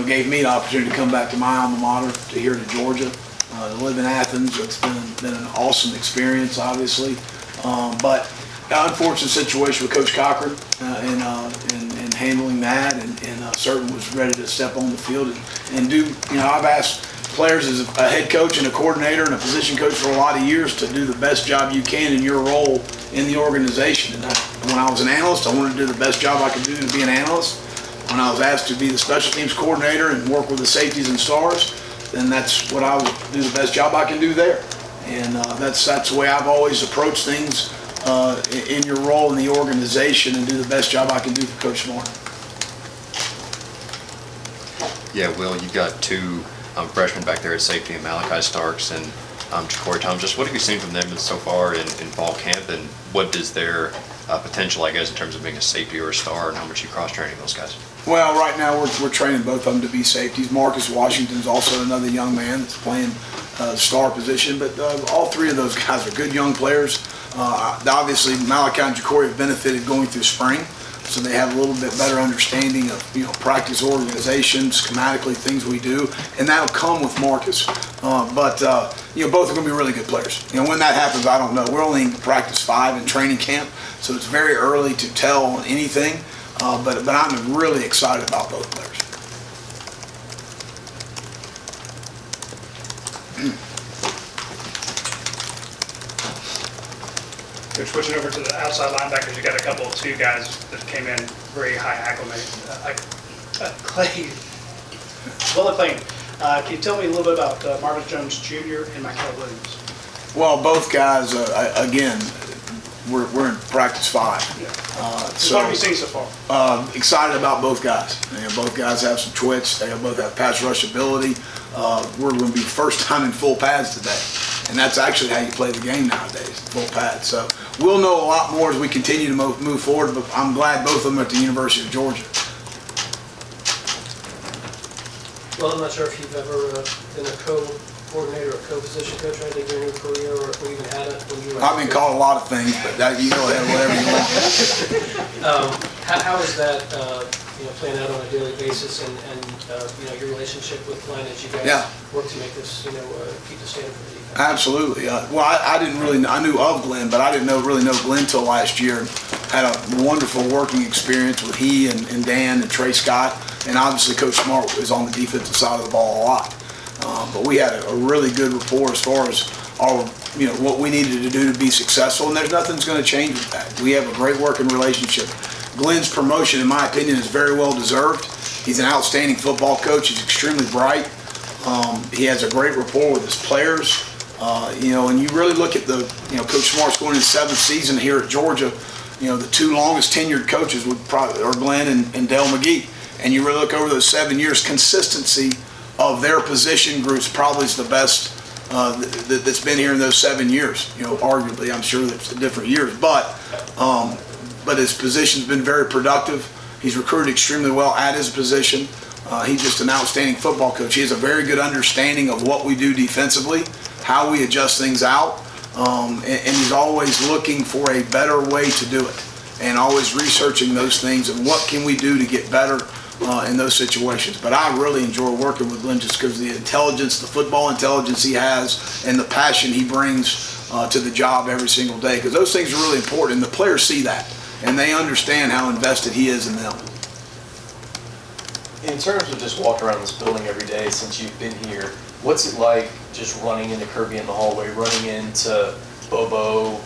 gave me the opportunity to come back to my alma mater, to here to Georgia, to live in Athens. It's been an awesome experience, obviously. But unfortunate situation with Coach Cochran in handling that, and certainly was ready to step on the field and do. I've asked players as a head coach and a coordinator and a position coach for a lot of years to do the best job you can in your role in the organization. And when I was an analyst, I wanted to do the best job I could do to be an analyst. When I was asked to be the special teams coordinator and work with the safeties and stars, then that's what I would do the best job I can do there. And that's the way I've always approached things in your role in the organization, and do the best job I can do for Coach Smart. Yeah, Will, you've got two freshmen back there at safety, and Malachi Starks and Ja'Cory Thomas. Just what have you seen from them so far in fall camp, and what is their potential, I guess, in terms of being a safety or a star, and how much you cross-training those guys? Well, right now we're training both of them to be safeties. Marcus Washington's also another young man that's playing star position, but all three of those guys are good young players. Obviously, Malachi and Ja'Cory have benefited going through spring, so they have a little bit better understanding of practice organization, schematically things we do, and that'll come with Marcus. But both are going to be really good players. When that happens, I don't know. We're only in practice 5 in training camp, so it's very early to tell on anything. But I'm really excited about both players. Coach, switching over to the outside linebackers, you got a couple of two guys that came in very high acclimated. Will McLean, can you tell me a little bit about Marvin Jones Jr. and Michael Williams? Well, both guys, again, we're in practice 5. Yeah. So what have you seen so far? Excited about both guys. Both guys have some twitch. They both have pass rush ability. We're going to be first time in full pads today, and that's actually how you play the game nowadays, full pads. So we'll know a lot more as we continue to move forward. But I'm glad both of them are at the University of Georgia. Well, I'm not sure if you've ever been a co-coordinator or co-position coach or anything during your career, or even had it when you were. I've been called a lot of things, but you go ahead, whatever you want. How is that playing out on a daily basis, and your relationship with Glenn as you guys work to make this keep the standard for the defense? Absolutely. Well, I knew of Glenn, but I didn't really know Glenn till last year. Had a wonderful working experience with he and Dan and Trey Scott, and obviously Coach Smart is on the defensive side of the ball a lot. But we had a really good rapport as far as our, what we needed to do to be successful, and there's nothing's going to change with that. We have a great working relationship. Glenn's promotion, in my opinion, is very well deserved. He's an outstanding football coach. He's extremely bright. He has a great rapport with his players. And you really look at Coach Smart's going in his 7th season here at Georgia. The 2 longest tenured coaches are Glenn and Dale McGee. And you really look over those 7 years, consistency of their position groups probably is the best that's been here in those 7 years. Arguably, I'm sure there's different years, but his position's been very productive. He's recruited extremely well at his position. He's just an outstanding football coach. He has a very good understanding of what we do defensively, how we adjust things out, and he's always looking for a better way to do it, and always researching those things and what can we do to get better in those situations. But I really enjoy working with Glenn just because of the intelligence, the football intelligence he has, and the passion he brings to the job every single day, because those things are really important, and the players see that, and they understand how invested he is in them. In terms of just walking around this building every day since you've been here, what's it like just running into Kirby in the hallway, running into Bobo,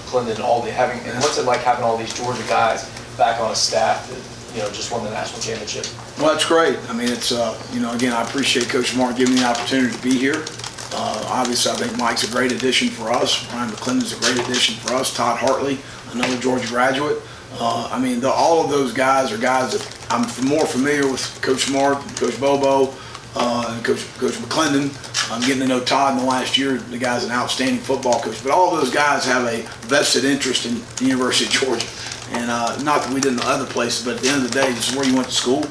Clinton, and what's it like having all these Georgia guys back on a staff that just won the national championship? Well, that's great. I mean, it's again, I appreciate Coach Smart giving me the opportunity to be here. Obviously, I think Mike's a great addition for us. Ryan McClendon's a great addition for us. Todd Hartley, another Georgia graduate. All of those guys are guys that I'm more familiar with. Coach Smart, Coach Bobo, and Coach McClendon. I'm getting to know Todd in the last year. The guy's an outstanding football coach. But all of those guys have a vested interest in the University of Georgia. And not that we didn't know other places, but at the end of the day, this is where you went to school,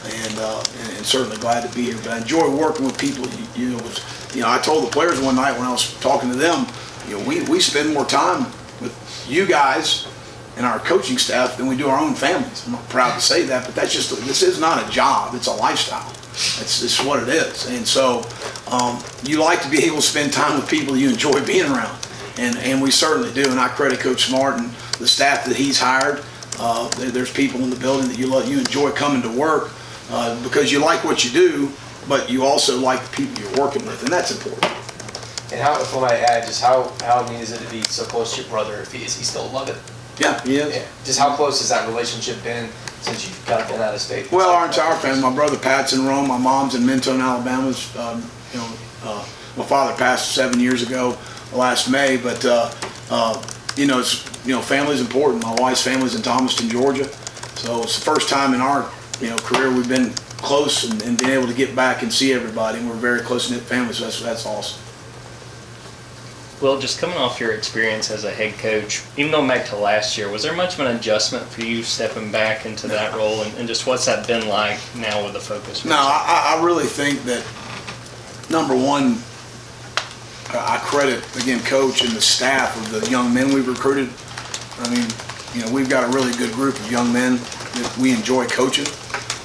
and certainly glad to be here. But I enjoy working with people. I told the players one night when I was talking to them, we spend more time with you guys and our coaching staff than we do our own families. I'm not proud to say that, but this is not a job; it's a lifestyle. It's what it is. And so you like to be able to spend time with people you enjoy being around. And we certainly do. And I credit Coach Smart and the staff that he's hired. There's people in the building that you enjoy coming to work because you like what you do, but you also like the people you're working with, and that's important. And how, if I might add, just how neat is it to be so close to your brother? Is he still love it? Yeah, he is. Yeah. Just how close has that relationship been since you've kind of been out of state? Well, our entire family. My brother Pat's in Rome. My mom's in Mentone, Alabama. My father passed 7 years ago, last May. But family's important. My wife's family's in Thomaston, Georgia. So it's the first time in our career we've been close and been able to get back and see everybody. And we're a very close-knit family, so that's awesome. Well, just coming off your experience as a head coach, even going back to last year, was there much of an adjustment for you stepping back into that role? And just what's that been like now with the focus? No, I really think that, number one, I credit, again, Coach and the staff of the young men we've recruited. I mean, we've got a really good group of young men that we enjoy coaching.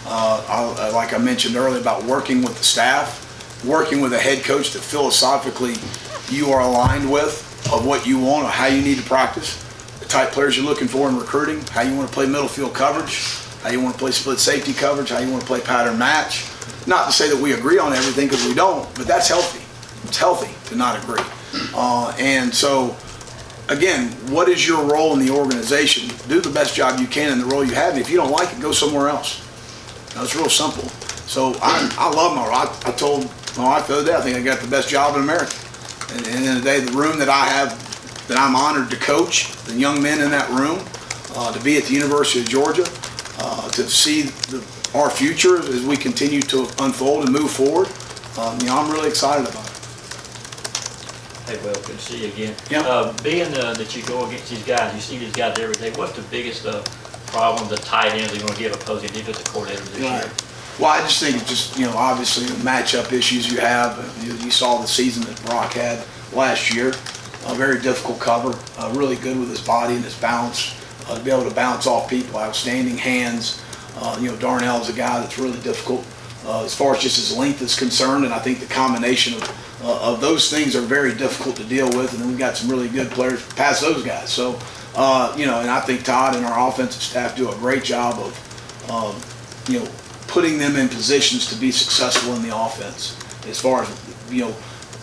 Like I mentioned earlier about working with the staff, working with a head coach that philosophically you are aligned with, of what you want or how you need to practice, the type players you're looking for in recruiting, how you want to play middle field coverage, how you want to play split safety coverage, how you want to play pattern match. Not to say that we agree on everything, because we don't, but that's healthy. It's healthy to not agree. And so, again, what is your role in the organization? Do the best job you can in the role you have. If you don't like it, go somewhere else. Now, it's real simple. So I love my role. I told my wife the other day, I think I got the best job in America. And at the end of the day, the room that I have, that I'm honored to coach, the young men in that room, to be at the University of Georgia, to see our future as we continue to unfold and move forward, I'm really excited about it. Hey, Will, good to see you again. Yeah. Being that you go against these guys, you see these guys every day, what's the biggest problem the tight ends are going to give opposing defensive coordinators this year? Well, I just think just, obviously the matchup issues you have. You saw the season that Brock had last year. A very difficult cover, really good with his body and his bounce, to be able to bounce off people, outstanding hands. Darnell's a guy that's really difficult as far as just his length is concerned, and I think the combination of those things are very difficult to deal with, and then we've got some really good players past those guys. So, and I think Todd and our offensive staff do a great job of, putting them in positions to be successful in the offense as far as,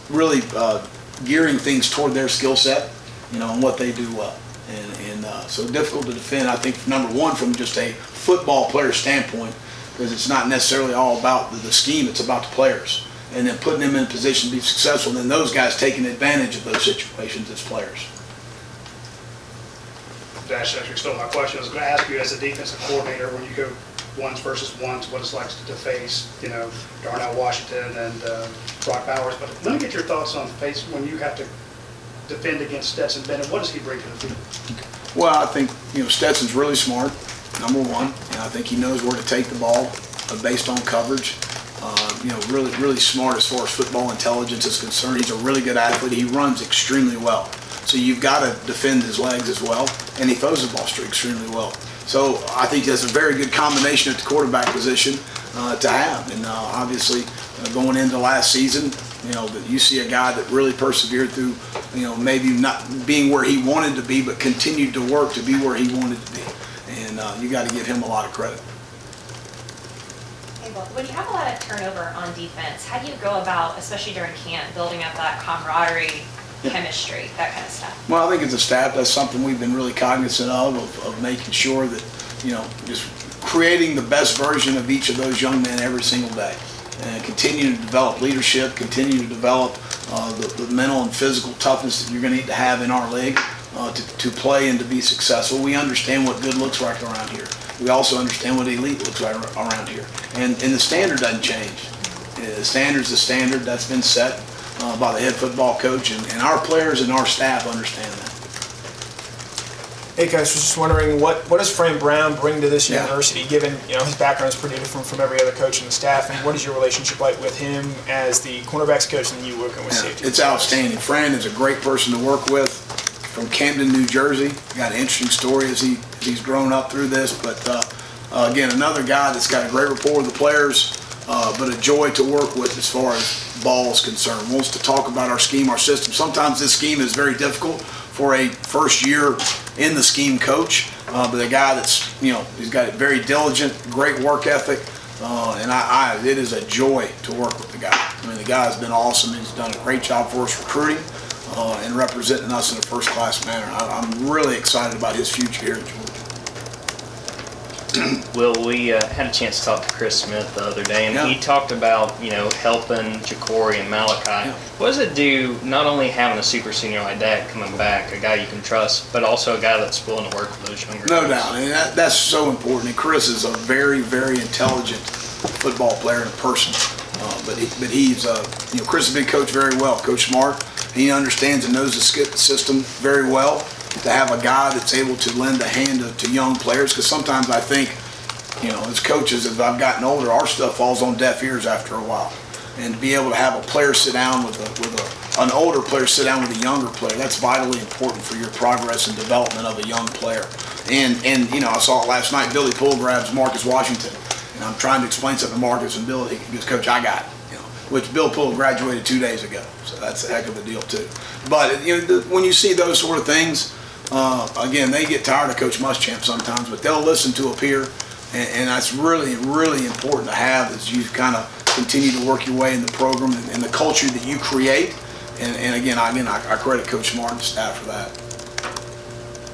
really gearing things toward their skill set, and what they do well. And so difficult to defend, I think, number one, from just a football player standpoint, because it's not necessarily all about the scheme, it's about the players. And then putting them in a position to be successful, and then those guys taking advantage of those situations as players. Dash actually stole my question. I was going to ask you, as a defensive coordinator, when you go ones versus ones, what it's like to face, Darnell Washington and Brock Bowers. But let me get your thoughts on when you have to defend against Stetson Bennett. What does he bring to the field? Well, I think, Stetson's really smart, number one. And I think he knows where to take the ball based on coverage. Really, really smart as far as football intelligence is concerned. He's a really good athlete. He runs extremely well. So you've got to defend his legs as well. And he throws the ball extremely well. So I think that's a very good combination at the quarterback position to have. And obviously, going into last season, you see a guy that really persevered through, maybe not being where he wanted to be, but continued to work to be where he wanted to be. And you got to give him a lot of credit. Hey, well, when you have a lot of turnover on defense, how do you go about, especially during camp, building up that camaraderie, chemistry, that kind of stuff? Well, I think as a staff, that's something we've been really cognizant of making sure that, just creating the best version of each of those young men every single day. And continue to develop leadership, continue to develop the mental and physical toughness that you're going to need to have in our league to play and to be successful. We understand what good looks like around here. We also understand what elite looks like around here. And the standard doesn't change. The standard's the standard that's been set by the head football coach, and our players and our staff understand that. Hey guys, was just wondering what does Fran Brown bring to this Yeah. university, given his background is pretty different from every other coach in the staff, and what is your relationship like with him as the cornerbacks coach and you working with safety? It's outstanding. Fran is a great person to work with, from Camden, New Jersey. Got an interesting story as he's grown up through this, but again, another guy that's got a great rapport with the players, but a joy to work with as far as ball is concerned. Wants to talk about our scheme, our system. Sometimes this scheme is very difficult for a first year in the scheme coach, but a guy that's, he's got very diligent, great work ethic, and it is a joy to work with the guy. I mean, the guy's been awesome. He's done a great job for us recruiting and representing us in a first-class manner. I'm really excited about his future here in Georgia. Will, we had a chance to talk to Chris Smith the other day, and Yeah. he talked about, helping Ja'Cory and Malachi. Yeah. What does it do, not only having a super senior like that coming back, a guy you can trust, but also a guy that's willing to work with those younger No guys? doubt, and that's so important. And Chris is a very, very intelligent football player and a person. But he's, Chris has been coached very well. Coach Smart, he understands and knows the system very well. To have a guy that's able to lend a hand to young players, because sometimes I think, as coaches, as I've gotten older, our stuff falls on deaf ears after a while. And to be able to have a player sit down an older player sit down with a younger player, that's vitally important for your progress and development of a young player. And I saw it last night. Billy Poole grabs Marcus Washington, and I'm trying to explain something to Marcus, and Billy goes, "Coach, I got it." Which Bill Poole graduated 2 days ago, so that's a heck of a deal too. But when you see those sort of things, again, they get tired of Coach Muschamp sometimes, but they'll listen to a peer, and that's really, really important to have as you kind of continue to work your way in the program and the culture that you create. And again, I credit Coach Smart and the staff for that.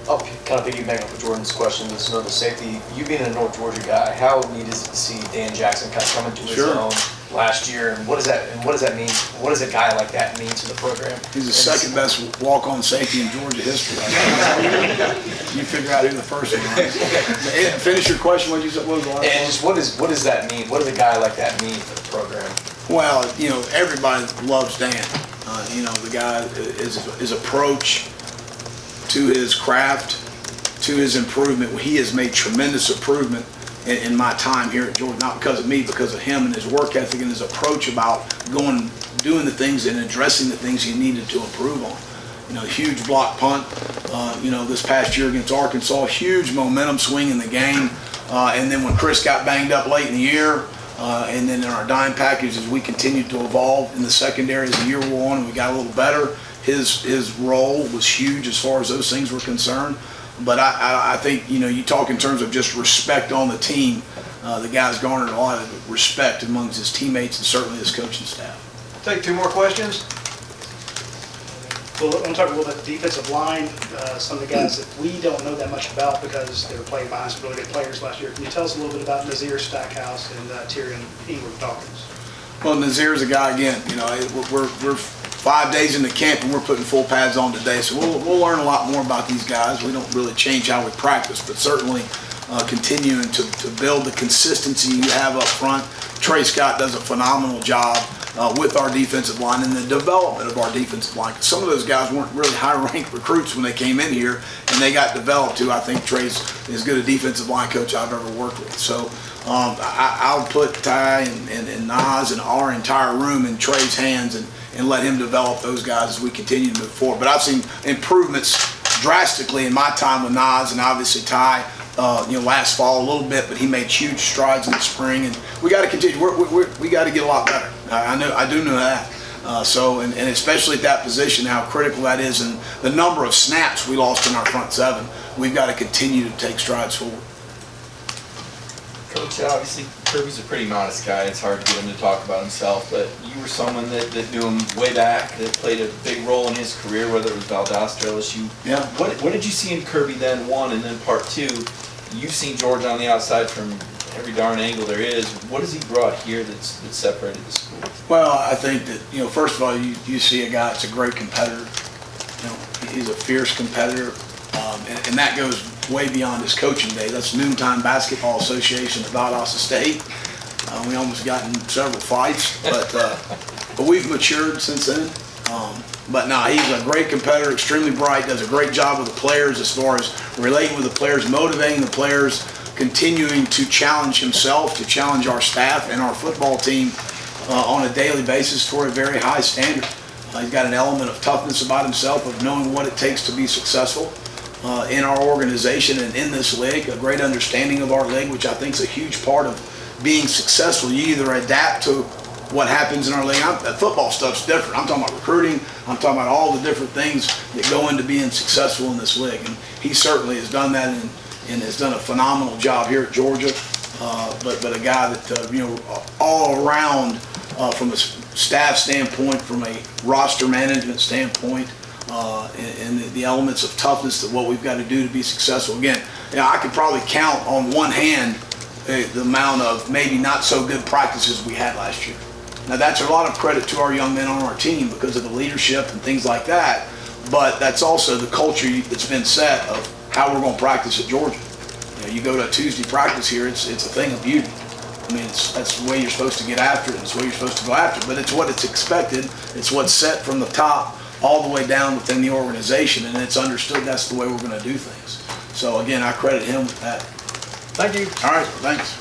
I'll kind of piggyback off of Jordan's question. This is another safety. You being a North Georgia guy, how neat is it to see Dan Jackson kind of come into his Sure. own last year? And what does that mean? What does a guy like that mean to the program? He's the second best walk-on safety in Georgia history. You figure out who the first one is. And finish your question. What was the last one? And just what does that mean? What does a guy like that mean for the program? Well, everybody loves Dan. The guy, his approach to his craft, to his improvement. He has made tremendous improvement in my time here at Georgia, not because of me, because of him and his work ethic and his approach about doing the things and addressing the things he needed to improve on. Huge block punt, this past year against Arkansas, huge momentum swing in the game. And then when Chris got banged up late in the year, and then in our dime package, as we continued to evolve in the secondary as the year wore on and we got a little better, his role was huge as far as those things were concerned. But I think, you talk in terms of just respect on the team. The guy's garnered a lot of respect amongst his teammates and certainly his coaching staff. Take 2 more questions. Well, I want to talk a little bit about the defensive line. Some of the guys that we don't know that much about because they were playing behind some really good players last year. Can you tell us a little bit about Nazir Stackhouse and Tyrion Ingram Dawkins? Well, Nazir's a guy, again, we're 5 days into camp and we're putting full pads on today, so we'll learn a lot more about these guys. We don't really change how we practice, but certainly continuing to build the consistency you have up front. Trey Scott does a phenomenal job with our defensive line and the development of our defensive line. Some of those guys weren't really high-ranked recruits when they came in here, and they got developed too. I think Trey's as good a defensive line coach I've ever worked with. So I'll put Ty and Nas and our entire room in Trey's hands and let him develop those guys as we continue to move forward. But I've seen improvements drastically in my time with Nas and obviously Ty. Last fall a little bit, but he made huge strides in the spring, and we got to continue. We got to get a lot better. I do know that. And especially at that position, how critical that is, and the number of snaps we lost in our front seven. We've got to continue to take strides forward. Coach, obviously Kirby's a pretty modest guy. It's hard to get him to talk about himself, but you were someone that knew him way back, that played a big role in his career, whether it was Valdosta or LSU. Yeah. What did you see in Kirby then, 1, and then part 2? You've seen Georgia on the outside from every darn angle there is. What has he brought here that separated the school? Well, I think that, first of all, you see a guy that's a great competitor. He's a fierce competitor, and that goes way beyond his coaching day. That's Noontime Basketball Association at Valdosta State. We almost got in several fights, but we've matured since then. But no, he's a great competitor, extremely bright, does a great job with the players as far as relating with the players, motivating the players, continuing to challenge himself, to challenge our staff and our football team on a daily basis for a very high standard. He's got an element of toughness about himself, of knowing what it takes to be successful in our organization and in this league, a great understanding of our league, which I think is a huge part of being successful, you either adapt to what happens in our league. That football stuff's different. I'm talking about recruiting. I'm talking about all the different things that go into being successful in this league. And he certainly has done that and has done a phenomenal job here at Georgia. But a guy that, all around from a staff standpoint, from a roster management standpoint, and the elements of toughness that what we've got to do to be successful. Again, I could probably count on one hand the amount of maybe not so good practices we had last year. Now that's a lot of credit to our young men on our team because of the leadership and things like that, but that's also the culture that's been set of how we're going to practice at Georgia. You go to a Tuesday practice here, it's a thing of beauty. I mean, that's the way you're supposed to get after it, it's the way you're supposed to go after it, but it's what it's expected, it's what's set from the top all the way down within the organization, and it's understood that's the way we're going to do things. So again, I credit him with that. Thank you. All right, thanks.